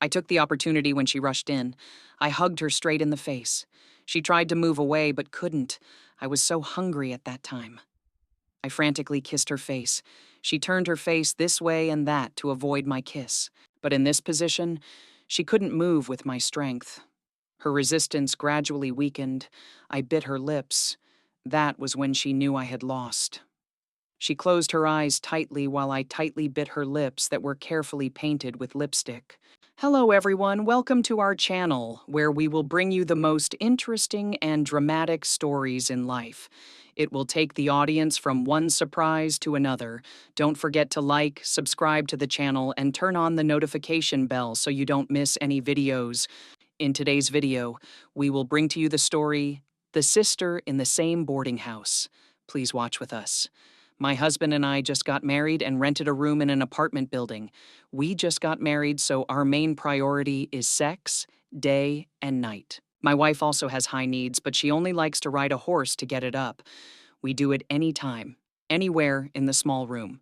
I took the opportunity when she rushed in. I hugged her straight in the face. She tried to move away, but couldn't. I was so hungry at that time. I frantically kissed her face. She turned her face this way and that to avoid my kiss. But in this position, she couldn't move with my strength. Her resistance gradually weakened. I bit her lips. That was when she knew I had lost. She closed her eyes tightly while I tightly bit her lips that were carefully painted with lipstick. Hello, everyone. Welcome to our channel, where we will bring you the most interesting and dramatic stories in life. It will take the audience from one surprise to another. Don't forget to like, subscribe to the channel, and turn on the notification bell so you don't miss any videos. In today's video, we will bring to you the story, The Sister in the Same Boarding House. Please watch with us. My husband and I just got married and rented a room in an apartment building. We just got married, so our main priority is sex, day, and night. My wife also has high needs, but she only likes to ride a horse to get it up. We do it anytime, anywhere in the small room.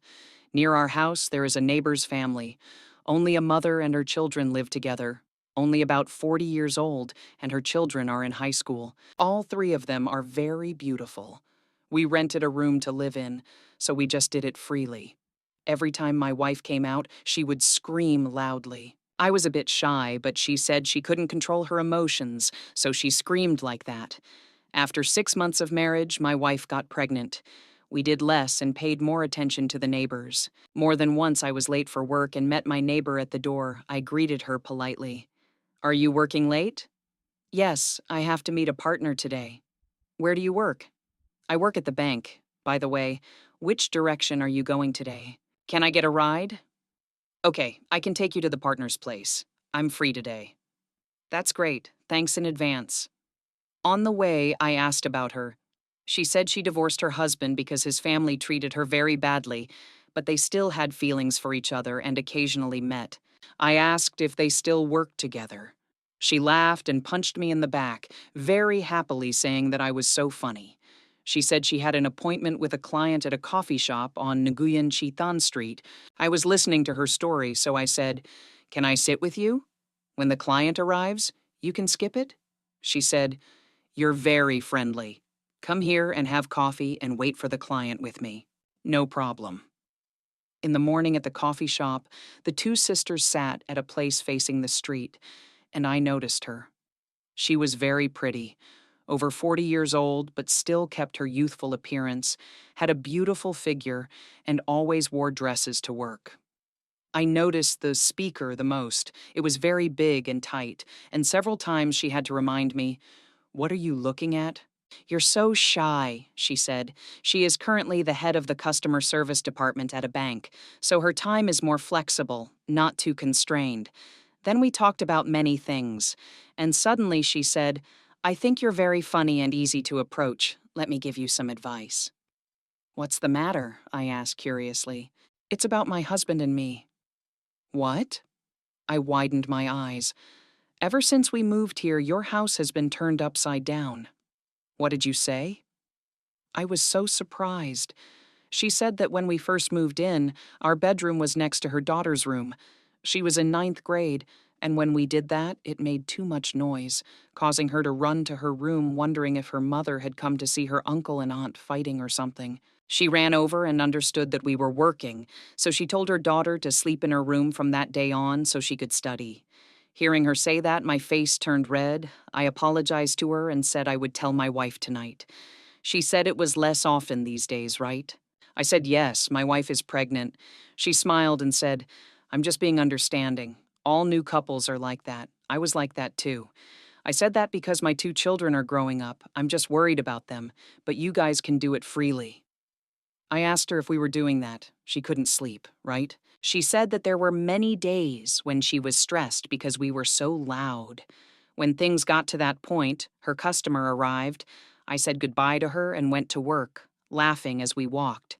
Near our house, there is a neighbor's family. Only a mother and her children live together. Only about 40 years old, and her children are in high school. All three of them are very beautiful. We rented a room to live in, so we just did it freely. Every time my wife came out, she would scream loudly. I was a bit shy, but she said she couldn't control her emotions, so she screamed like that. After 6 months of marriage, my wife got pregnant. We did less and paid more attention to the neighbors. More than once I was late for work and met my neighbor at the door. I greeted her politely. Are you working late? Yes, I have to meet a partner today. Where do you work? I work at the bank. By the way, which direction are you going today? Can I get a ride? Okay, I can take you to the partner's place. I'm free today. That's great. Thanks in advance. On the way, I asked about her. She said she divorced her husband because his family treated her very badly, but they still had feelings for each other and occasionally met. I asked if they still worked together. She laughed and punched me in the back, very happily saying that I was so funny. She said she had an appointment with a client at a coffee shop on Nguyen Chi Thanh Street. I was listening to her story, so I said, "Can I sit with you? When the client arrives, you can skip it?" She said, "You're very friendly. Come here and have coffee and wait for the client with me." No problem. In the morning at the coffee shop, the two sisters sat at a place facing the street, and I noticed her. She was very pretty, over 40 years old, but still kept her youthful appearance, had a beautiful figure, and always wore dresses to work. I noticed the speaker the most. It was very big and tight, and several times she had to remind me, "What are you looking at?" "You're so shy," she said. She is currently the head of the customer service department at a bank, so her time is more flexible, not too constrained. Then we talked about many things, and suddenly she said, "I think you're very funny and easy to approach. Let me give you some advice." "What's the matter?" I asked curiously. "It's about my husband and me." "What?" I widened my eyes. "Ever since we moved here, your house has been turned upside down." "What did you say?" I was so surprised. She said that when we first moved in, our bedroom was next to her daughter's room. She was in ninth grade, and when we did that, it made too much noise, causing her to run to her room wondering if her mother had come to see her uncle and aunt fighting or something. She ran over and understood that we were working, so she told her daughter to sleep in her room from that day on so she could study. Hearing her say that, my face turned red. I apologized to her and said I would tell my wife tonight. She said it was less often these days, right? I said yes, my wife is pregnant. She smiled and said, "I'm just being understanding. All new couples are like that. I was like that too. I said that because my two children are growing up. I'm just worried about them, but you guys can do it freely." I asked her if we were doing that. She couldn't sleep, right? She said that there were many days when she was stressed because we were so loud. When things got to that point, her customer arrived. I said goodbye to her and went to work, laughing as we walked.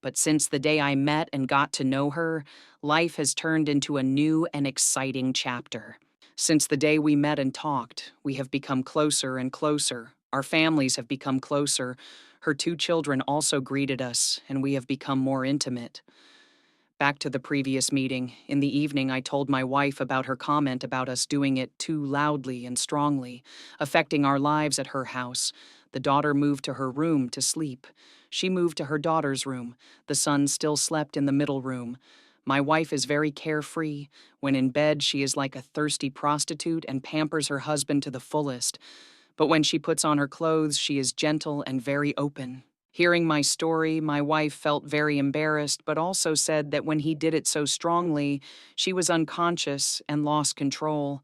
But since the day I met and got to know her, life has turned into a new and exciting chapter. Since the day we met and talked, we have become closer and closer. Our families have become closer. Her two children also greeted us, and we have become more intimate. Back to the previous meeting. In the evening, I told my wife about her comment about us doing it too loudly and strongly, affecting our lives at her house. The daughter moved to her room to sleep. She moved to her daughter's room. The son still slept in the middle room. My wife is very carefree. When in bed, she is like a thirsty prostitute and pampers her husband to the fullest. But when she puts on her clothes, she is gentle and very open. Hearing my story, my wife felt very embarrassed, but also said that when he did it so strongly, she was unconscious and lost control.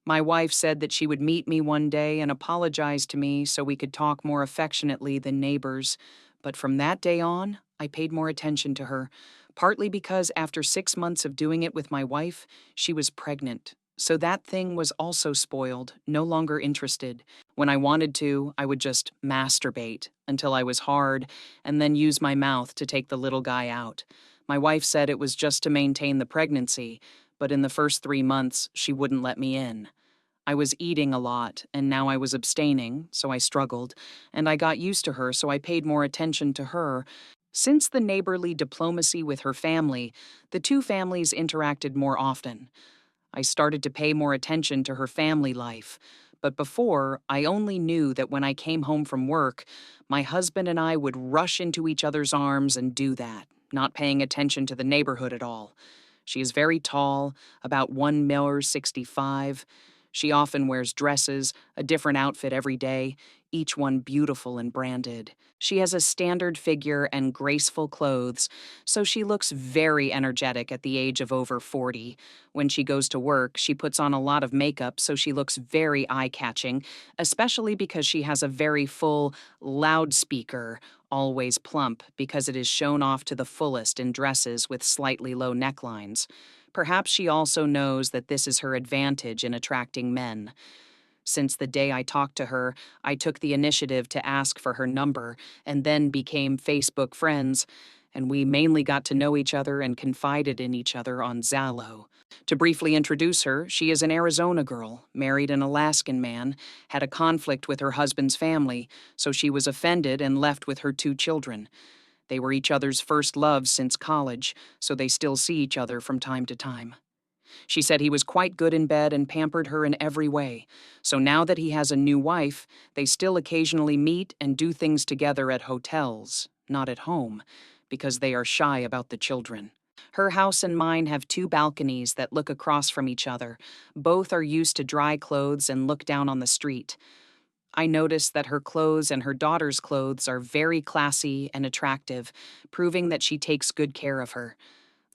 My wife said that she would meet me one day and apologize to me so we could talk more affectionately than neighbors. But from that day on, I paid more attention to her, partly because after 6 months of doing it with my wife, she was pregnant. So that thing was also spoiled, no longer interested. When I wanted to, I would just masturbate until I was hard and then use my mouth to take the little guy out. My wife said it was just to maintain the pregnancy, but in the first 3 months, she wouldn't let me in. I was eating a lot, and now I was abstaining, so I struggled, and I got used to her, so I paid more attention to her. Since the neighborly diplomacy with her family, the two families interacted more often. I started to pay more attention to her family life. But before, I only knew that when I came home from work, my husband and I would rush into each other's arms and do that, not paying attention to the neighborhood at all. She is very tall, about 1 meter 65. She often wears dresses, a different outfit every day, each one beautiful and branded. She has a standard figure and graceful clothes, so she looks very energetic at the age of over 40. When she goes to work, she puts on a lot of makeup, so she looks very eye-catching, especially because she has a very full loudspeaker, always plump, because it is shown off to the fullest in dresses with slightly low necklines. Perhaps she also knows that this is her advantage in attracting men. Since the day I talked to her, I took the initiative to ask for her number and then became Facebook friends, and we mainly got to know each other and confided in each other on Zallo. To briefly introduce her, she is an Arizona girl, married an Alaskan man, had a conflict with her husband's family, so she was offended and left with her 2 children. They were each other's first loves since college, so they still see each other from time to time. She said he was quite good in bed and pampered her in every way. So now that he has a new wife, they still occasionally meet and do things together at hotels, not at home, because they are shy about the children. Her house and mine have 2 balconies that look across from each other. Both are used to dry clothes and look down on the street. I noticed that her clothes and her daughter's clothes are very classy and attractive, proving that she takes good care of her.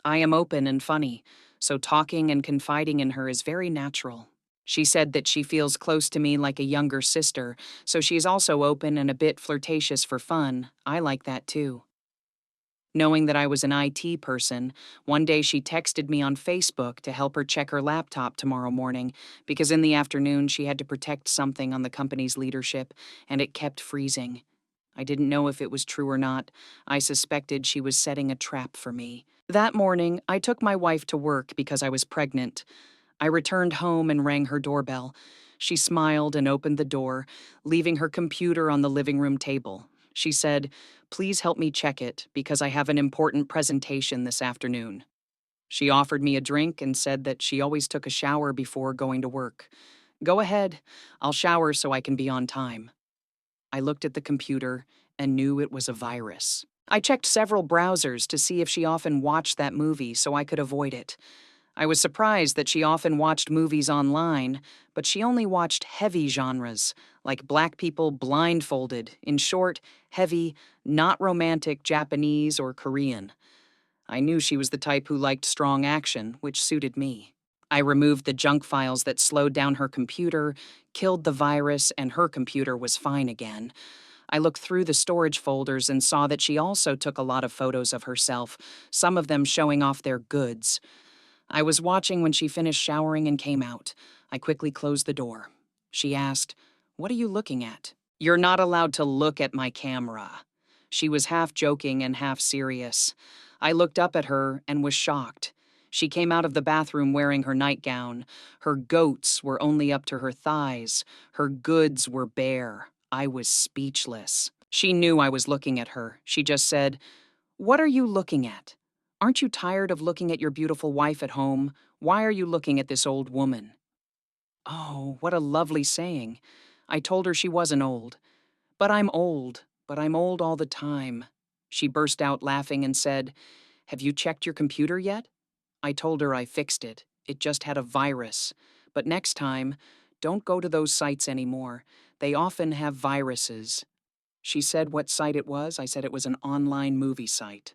I am open and funny, so talking and confiding in her is very natural. She said that she feels close to me like a younger sister, so she is also open and a bit flirtatious for fun. I like that too. Knowing that I was an IT person, one day she texted me on Facebook to help her check her laptop tomorrow morning because in the afternoon she had to protect something on the company's leadership and it kept freezing. I didn't know if it was true or not. I suspected she was setting a trap for me. That morning, I took my wife to work because I was pregnant. I returned home and rang her doorbell. She smiled and opened the door, leaving her computer on the living room table. She said, "Please help me check it because I have an important presentation this afternoon." She offered me a drink and said that she always took a shower before going to work. "Go ahead. I'll shower so I can be on time." I looked at the computer and knew it was a virus. I checked several browsers to see if she often watched that movie so I could avoid it. I was surprised that she often watched movies online, but she only watched heavy genres, like black people blindfolded, in short, heavy, not romantic Japanese or Korean. I knew she was the type who liked strong action, which suited me. I removed the junk files that slowed down her computer, killed the virus, and her computer was fine again. I looked through the storage folders and saw that she also took a lot of photos of herself, some of them showing off their goods. I was watching when she finished showering and came out. I quickly closed the door. She asked, "What are you looking at?" "You're not allowed to look at my camera." She was half joking and half serious. I looked up at her and was shocked. She came out of the bathroom wearing her nightgown. Her goats were only up to her thighs. Her goods were bare. I was speechless. She knew I was looking at her. She just said, "What are you looking at?" Aren't you tired of looking at your beautiful wife at home? Why are you looking at this old woman? Oh, what a lovely saying. I told her she wasn't old. But I'm old all the time. She burst out laughing and said, Have you checked your computer yet? I told her I fixed it. It just had a virus. But next time, don't go to those sites anymore. They often have viruses. She said what site it was. I said it was an online movie site.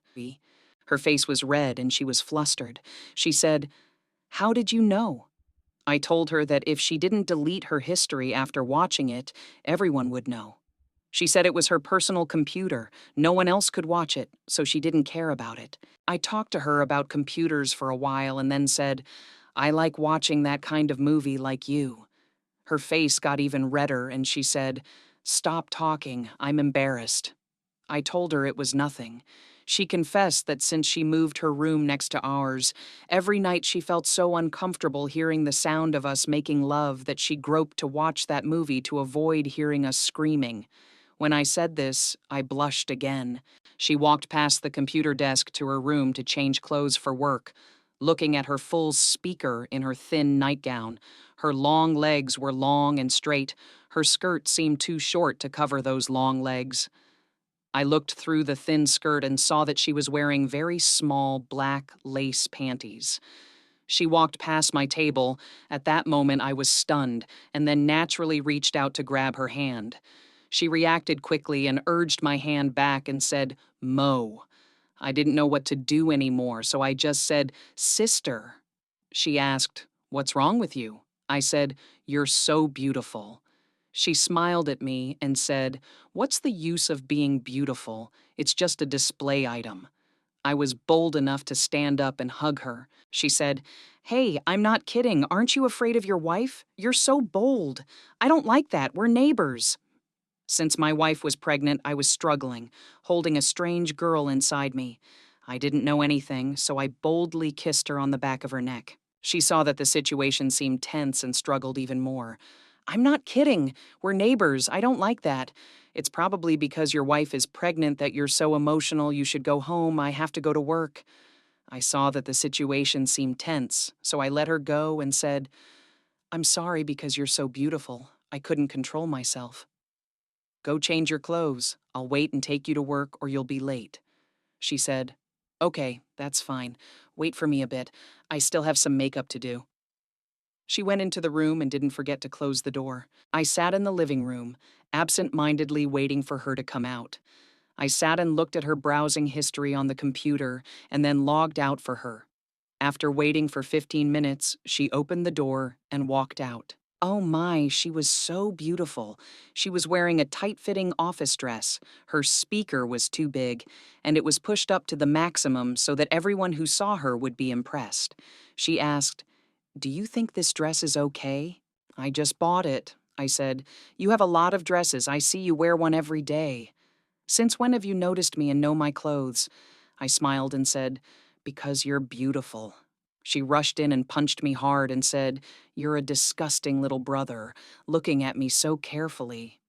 Her face was red and she was flustered. She said, How did you know? I told her that if she didn't delete her history after watching it, everyone would know. She said it was her personal computer. No one else could watch it, so she didn't care about it. I talked to her about computers for a while and then said, I like watching that kind of movie like you. Her face got even redder and she said, Stop talking, I'm embarrassed. I told her it was nothing. She confessed that since she moved her room next to ours, every night she felt so uncomfortable hearing the sound of us making love that she groped to watch that movie to avoid hearing us screaming. When I said this, I blushed again. She walked past the computer desk to her room to change clothes for work, looking at her full speaker in her thin nightgown. Her long legs were long and straight. Her skirt seemed too short to cover those long legs. I looked through the thin skirt and saw that she was wearing very small black lace panties. She walked past my table. At that moment, I was stunned, and then naturally reached out to grab her hand. She reacted quickly and urged my hand back and said, Mo. I didn't know what to do anymore, so I just said, Sister. She asked, What's wrong with you? I said, You're so beautiful. She smiled at me and said, What's the use of being beautiful? It's just a display item. I was bold enough to stand up and hug her. She said, Hey, I'm not kidding. Aren't you afraid of your wife? You're so bold. I don't like that. We're neighbors. Since my wife was pregnant, I was struggling, holding a strange girl inside me. I didn't know anything, so I boldly kissed her on the back of her neck. She saw that the situation seemed tense and struggled even more. I'm not kidding. We're neighbors. I don't like that. It's probably because your wife is pregnant that you're so emotional you should go home. I have to go to work. I saw that the situation seemed tense, so I let her go and said, I'm sorry because you're so beautiful. I couldn't control myself. Go change your clothes. I'll wait and take you to work or you'll be late. She said, Okay, that's fine. Wait for me a bit. I still have some makeup to do. She went into the room and didn't forget to close the door. I sat in the living room, absent-mindedly waiting for her to come out. I sat and looked at her browsing history on the computer and then logged out for her. After waiting for 15 minutes, she opened the door and walked out. Oh my, she was so beautiful. She was wearing a tight-fitting office dress. Her speaker was too big, and it was pushed up to the maximum so that everyone who saw her would be impressed. She asked, Do you think this dress is okay? I just bought it, I said. You have a lot of dresses. I see you wear one every day. Since when have you noticed me and know my clothes? I smiled and said, Because you're beautiful. She rushed in and punched me hard and said, You're a disgusting little brother, looking at me so carefully.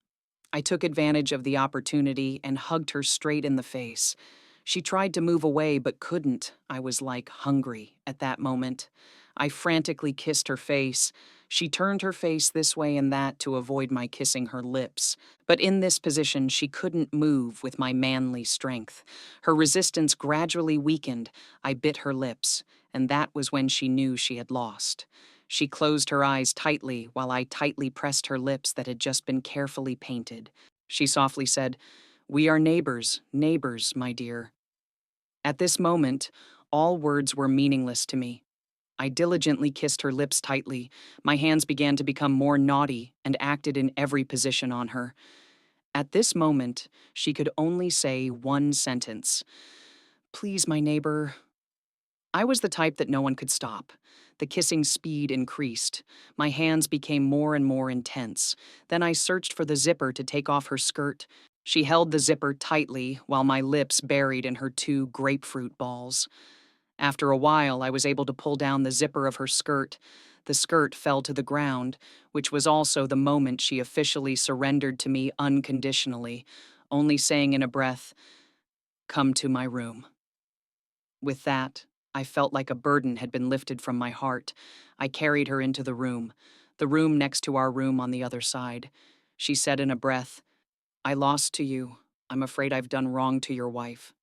I took advantage of the opportunity and hugged her straight in the face. She tried to move away but couldn't. I was like hungry at that moment. I frantically kissed her face. She turned her face this way and that to avoid my kissing her lips. But in this position, she couldn't move with my manly strength. Her resistance gradually weakened. I bit her lips, and that was when she knew she had lost. She closed her eyes tightly while I tightly pressed her lips that had just been carefully painted. She softly said, We are neighbors, neighbors, my dear. At this moment, all words were meaningless to me. I diligently kissed her lips tightly. My hands began to become more naughty and acted in every position on her. At this moment, she could only say one sentence. Please, my neighbor. I was the type that no one could stop. The kissing speed increased. My hands became more and more intense. Then I searched for the zipper to take off her skirt. She held the zipper tightly while my lips buried in her two grapefruit balls. After a while, I was able to pull down the zipper of her skirt. The skirt fell to the ground, which was also the moment she officially surrendered to me unconditionally, only saying in a breath, Come to my room. With that, I felt like a burden had been lifted from my heart. I carried her into the room next to our room on the other side. She said in a breath, "I lost to you. I'm afraid I've done wrong to your wife."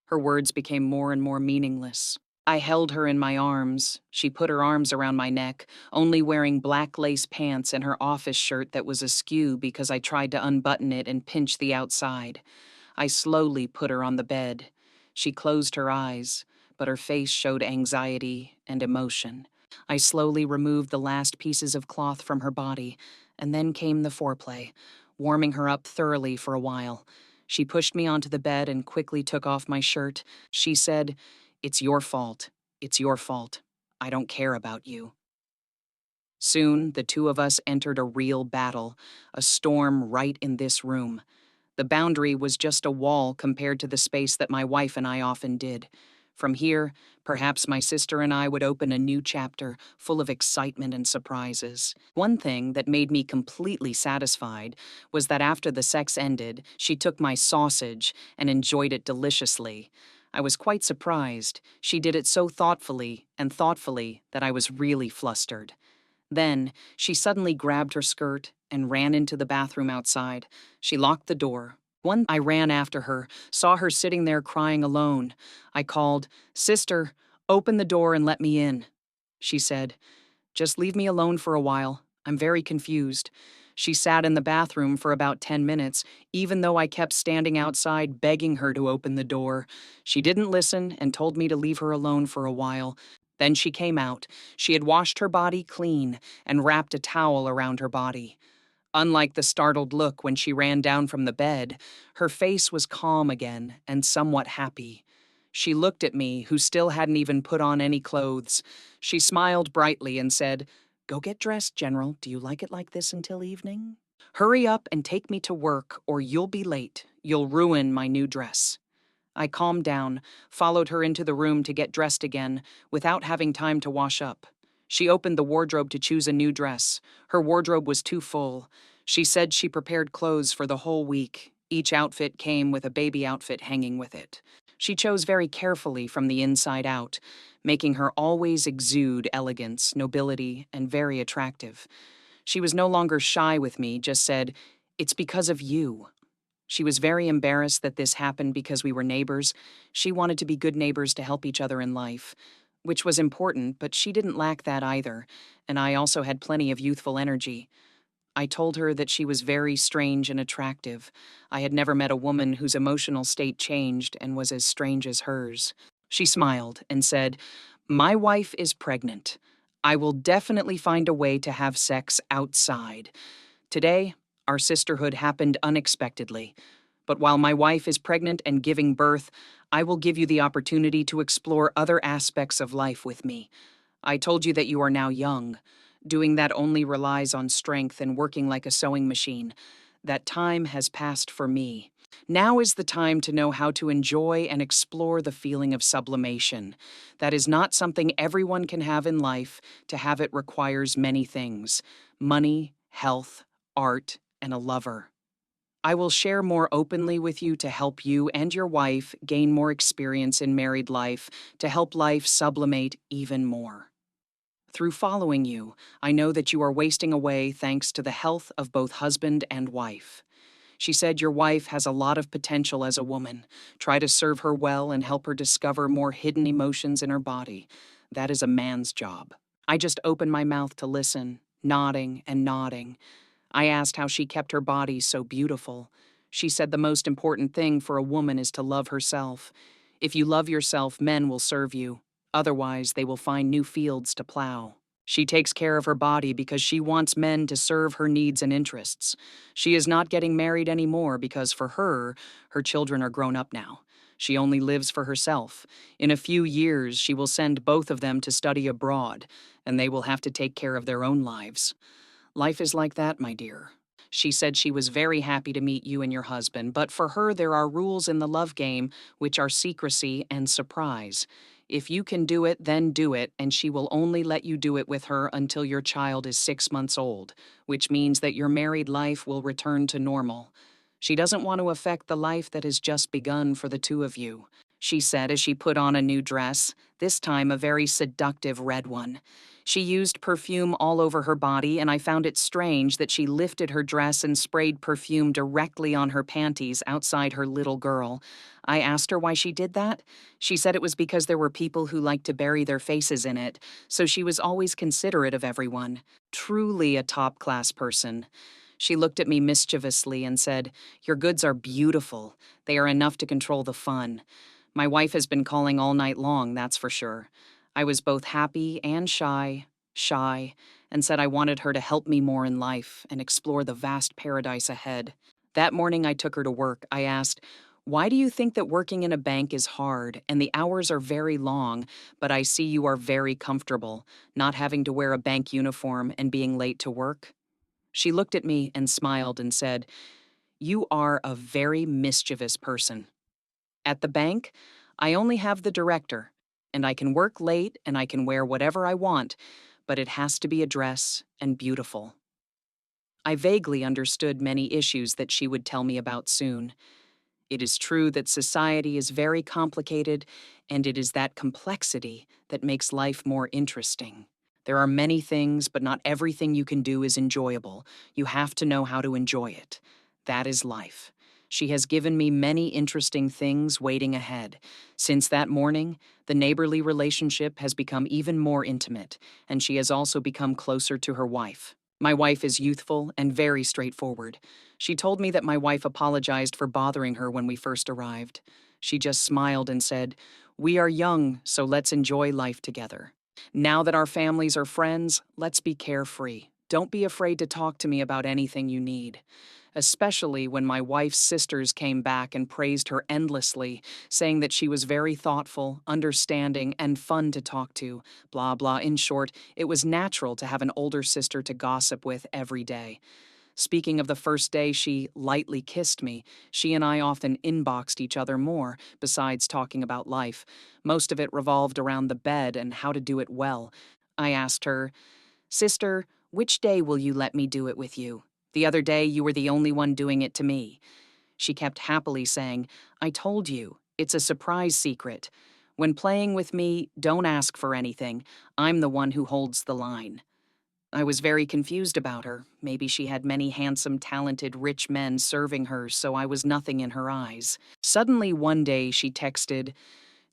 Her words became more and more meaningless. I held her in my arms. She put her arms around my neck, only wearing black lace pants and her office shirt that was askew because I tried to unbutton it and pinch the outside. I slowly put her on the bed. She closed her eyes, but her face showed anxiety and emotion. I slowly removed the last pieces of cloth from her body, and then came the foreplay, warming her up thoroughly for a while. She pushed me onto the bed and quickly took off my shirt. She said, "It's your fault. It's your fault. I don't care about you." Soon, the two of us entered a real battle, a storm right in this room. The boundary was just a wall compared to the space that my wife and I often did. From here, perhaps my sister and I would open a new chapter full of excitement and surprises. One thing that made me completely satisfied was that after the sex ended, she took my sausage and enjoyed it deliciously. I was quite surprised. She did it so thoughtfully and thoughtfully that I was really flustered. Then, she suddenly grabbed her skirt and ran into the bathroom outside. She locked the door. I ran after her, saw her sitting there crying alone. I called, "Sister, open the door and let me in." She said, "Just leave me alone for a while. I'm very confused." She sat in the bathroom for about 10 minutes, even though I kept standing outside begging her to open the door. She didn't listen and told me to leave her alone for a while. Then she came out. She had washed her body clean and wrapped a towel around her body. Unlike the startled look when she ran down from the bed, her face was calm again and somewhat happy. She looked at me, who still hadn't even put on any clothes. She smiled brightly and said, "Go get dressed, General. Do you like it like this until evening? Hurry up and take me to work, or you'll be late. You'll ruin my new dress." I calmed down, followed her into the room to get dressed again, without having time to wash up. She opened the wardrobe to choose a new dress. Her wardrobe was too full. She said she prepared clothes for the whole week. Each outfit came with a baby outfit hanging with it. She chose very carefully from the inside out, making her always exude elegance, nobility, and very attractive. She was no longer shy with me, just said, "It's because of you." She was very embarrassed that this happened because we were neighbors. She wanted to be good neighbors to help each other in life, which was important, but she didn't lack that either, and I also had plenty of youthful energy. I told her that she was very strange and attractive. I had never met a woman whose emotional state changed and was as strange as hers. She smiled and said, "My wife is pregnant. I will definitely find a way to have sex outside." Today, our sisterhood happened unexpectedly. But while my wife is pregnant and giving birth, I will give you the opportunity to explore other aspects of life with me. I told you that you are now young. Doing that only relies on strength and working like a sewing machine. That time has passed for me. Now is the time to know how to enjoy and explore the feeling of sublimation. That is not something everyone can have in life. To have it requires many things: money, health, art, and a lover. I will share more openly with you to help you and your wife gain more experience in married life, to help life sublimate even more. Through following you, I know that you are wasting away thanks to the health of both husband and wife. She said your wife has a lot of potential as a woman. Try to serve her well and help her discover more hidden emotions in her body. That is a man's job. I just opened my mouth to listen, nodding and nodding. I asked how she kept her body so beautiful. She said the most important thing for a woman is to love herself. If you love yourself, men will serve you. Otherwise, they will find new fields to plow. She takes care of her body because she wants men to serve her needs and interests. She is not getting married anymore because for her children are grown up now. She only lives for herself. In a few years, she will send both of them to study abroad, and they will have to take care of their own lives. Life is like that, my dear. She said she was very happy to meet you and your husband, but for her there are rules in the love game which are secrecy and surprise. If you can do it, then do it, and she will only let you do it with her until your child is 6 months old, which means that your married life will return to normal. She doesn't want to affect the life that has just begun for the two of you. she said as she put on a new dress, this time a very seductive red one. She used perfume all over her body, and I found it strange that she lifted her dress and sprayed perfume directly on her panties outside her little girl. I asked her why she did that. She said it was because there were people who liked to bury their faces in it, so she was always considerate of everyone. Truly a top-class person. She looked at me mischievously and said, "Your goods are beautiful. They are enough to control the fun." My wife has been calling all night long, that's for sure. I was both happy and shy, and said I wanted her to help me more in life and explore the vast paradise ahead. That morning I took her to work. I asked, "Why do you think that working in a bank is hard and the hours are very long, but I see you are very comfortable, not having to wear a bank uniform and being late to work?" She looked at me and smiled and said, "You are a very mischievous person. At the bank, I only have the director, and I can work late and I can wear whatever I want, but it has to be a dress and beautiful." I vaguely understood many issues that she would tell me about soon. It is true that society is very complicated, and it is that complexity that makes life more interesting. There are many things, but not everything you can do is enjoyable. You have to know how to enjoy it. That is life. She has given me many interesting things waiting ahead. Since that morning, the neighborly relationship has become even more intimate, and she has also become closer to her wife. My wife is youthful and very straightforward. She told me that my wife apologized for bothering her when we first arrived. She just smiled and said, "We are young, so let's enjoy life together. Now that our families are friends, let's be carefree. Don't be afraid to talk to me about anything you need." Especially when my wife's sisters came back and praised her endlessly, saying that she was very thoughtful, understanding, and fun to talk to. Blah, blah. In short, it was natural to have an older sister to gossip with every day. Speaking of the first day she lightly kissed me, she and I often inboxed each other more, besides talking about life. Most of it revolved around the bed and how to do it well. I asked her, "Sister, which day will you let me do it with you? The other day you were the only one doing it to me." She kept happily saying, "I told you, it's a surprise secret. When playing with me, don't ask for anything. I'm the one who holds the line." I was very confused about her. Maybe she had many handsome, talented, rich men serving her, so I was nothing in her eyes. Suddenly one day she texted,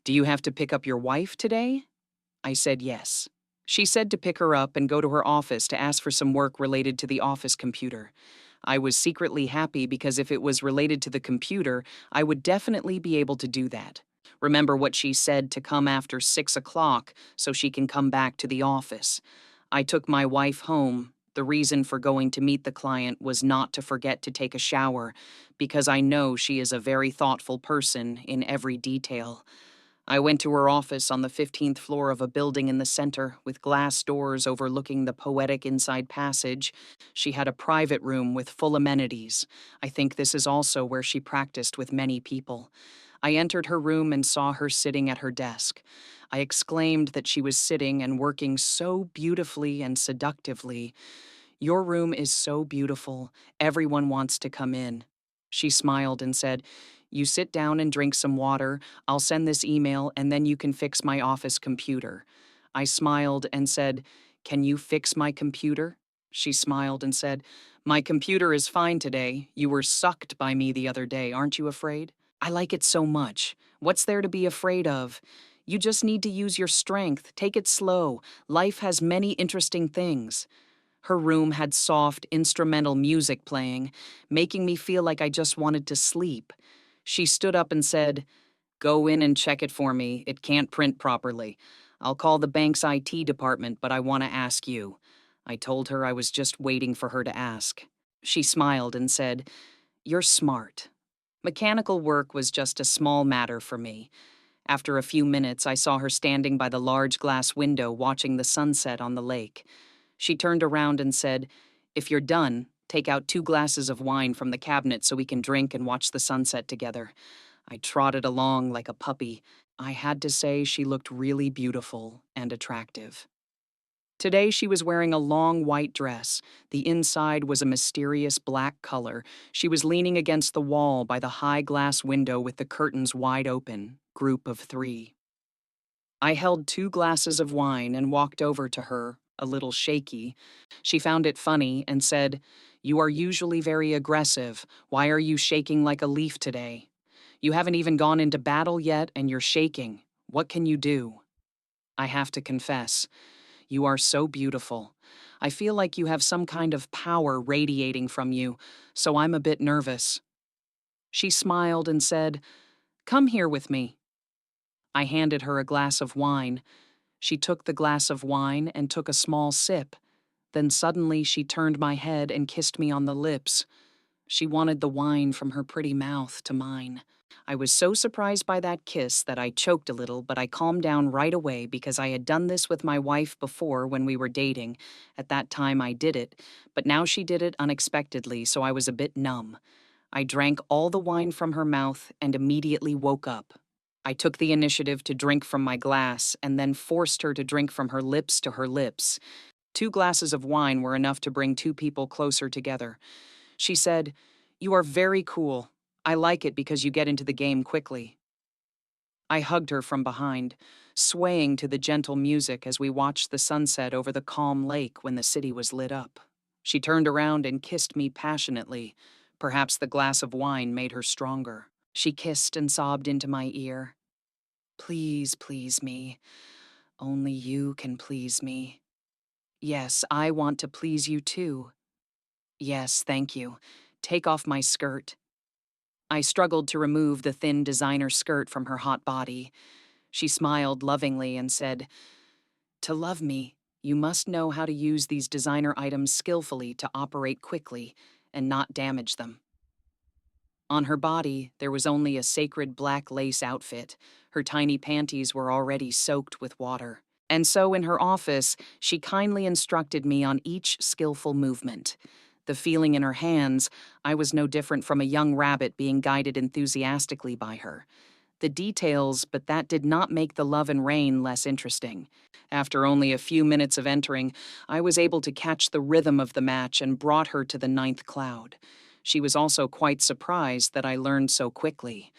"Do you have to pick up your wife today?" I said yes. She said to pick her up and go to her office to ask for some work related to the office computer. I was secretly happy because if it was related to the computer, I would definitely be able to do that. Remember what she said to come after 6 o'clock so she can come back to the office. I took my wife home. The reason for going to meet the client was not to forget to take a shower, because I know she is a very thoughtful person in every detail. I went to her office on the 15th floor of a building in the center, with glass doors overlooking the poetic inside passage. She had a private room with full amenities. I think this is also where she practiced with many people. I entered her room and saw her sitting at her desk. I exclaimed that she was sitting and working so beautifully and seductively. "Your room is so beautiful. Everyone wants to come in." She smiled and said, "You sit down and drink some water. I'll send this email and then you can fix my office computer." I smiled and said, "Can you fix my computer?" She smiled and said, "My computer is fine today. You were sucked by me the other day, aren't you afraid? I like it so much. What's there to be afraid of? You just need to use your strength. Take it slow. Life has many interesting things." Her room had soft, instrumental music playing, making me feel like I just wanted to sleep. She stood up and said, "Go in and check it for me. It can't print properly. I'll call the bank's IT department, but I want to ask you." I told her I was just waiting for her to ask. She smiled and said, "You're smart." Mechanical work was just a small matter for me. After a few minutes, I saw her standing by the large glass window watching the sunset on the lake. She turned around and said, "If you're done, take out 2 glasses of wine from the cabinet so we can drink and watch the sunset together." I trotted along like a puppy. I had to say she looked really beautiful and attractive. Today she was wearing a long white dress. The inside was a mysterious black color. She was leaning against the wall by the high glass window with the curtains wide open. Group of 3. I held 2 glasses of wine and walked over to her, a little shaky. She found it funny and said, "You are usually very aggressive. Why are you shaking like a leaf today? You haven't even gone into battle yet and you're shaking. What can you do?" I have to confess, you are so beautiful. I feel like you have some kind of power radiating from you, so I'm a bit nervous. She smiled and said, "Come here with me." I handed her a glass of wine. She took the glass of wine and took a small sip. Then suddenly she turned my head and kissed me on the lips. She wanted the wine from her pretty mouth to mine. I was so surprised by that kiss that I choked a little, but I calmed down right away because I had done this with my wife before when we were dating. At that time I did it, but now she did it unexpectedly, so I was a bit numb. I drank all the wine from her mouth and immediately woke up. I took the initiative to drink from my glass and then forced her to drink from her lips to her lips. 2 glasses of wine were enough to bring 2 people closer together. She said, "You are very cool. I like it because you get into the game quickly." I hugged her from behind, swaying to the gentle music as we watched the sunset over the calm lake when the city was lit up. She turned around and kissed me passionately. Perhaps the glass of wine made her stronger. She kissed and sobbed into my ear. "Please, please me. Only you can please me. Yes, I want to please you too. Yes, thank you. Take off my skirt." I struggled to remove the thin designer skirt from her hot body. She smiled lovingly and said, "To love me, you must know how to use these designer items skillfully to operate quickly and not damage them." On her body, there was only a sacred black lace outfit. Her tiny panties were already soaked with water. And so in her office, she kindly instructed me on each skillful movement. The feeling in her hands, I was no different from a young rabbit being guided enthusiastically by her. The details, but that did not make the love and rain less interesting. After only a few minutes of entering, I was able to catch the rhythm of the match and brought her to the 9th cloud. She was also quite surprised that I learned so quickly.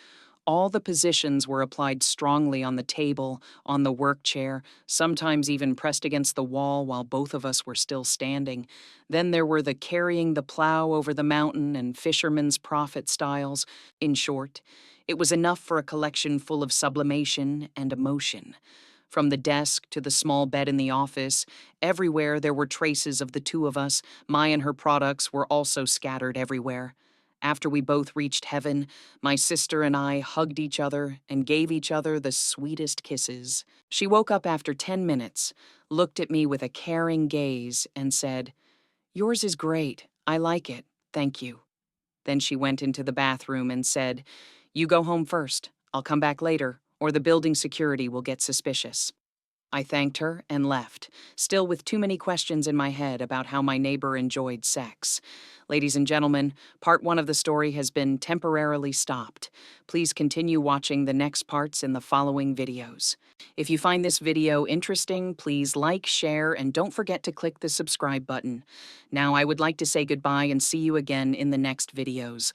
All the positions were applied strongly on the table, on the work chair, sometimes even pressed against the wall while both of us were still standing. Then there were the carrying the plow over the mountain and fisherman's prophet styles. In short, it was enough for a collection full of sublimation and emotion. From the desk to the small bed in the office, everywhere there were traces of the two of us. My and her products were also scattered everywhere. After we both reached heaven, my sister and I hugged each other and gave each other the sweetest kisses. She woke up after 10 minutes, looked at me with a caring gaze, and said, "Yours is great. I like it. Thank you." Then she went into the bathroom and said, "You go home first. I'll come back later, or the building security will get suspicious." I thanked her and left, still with too many questions in my head about how my neighbor enjoyed sex. Ladies and gentlemen, part 1 of the story has been temporarily stopped. Please continue watching the next parts in the following videos. If you find this video interesting, please like, share, and don't forget to click the subscribe button. Now I would like to say goodbye and see you again in the next videos.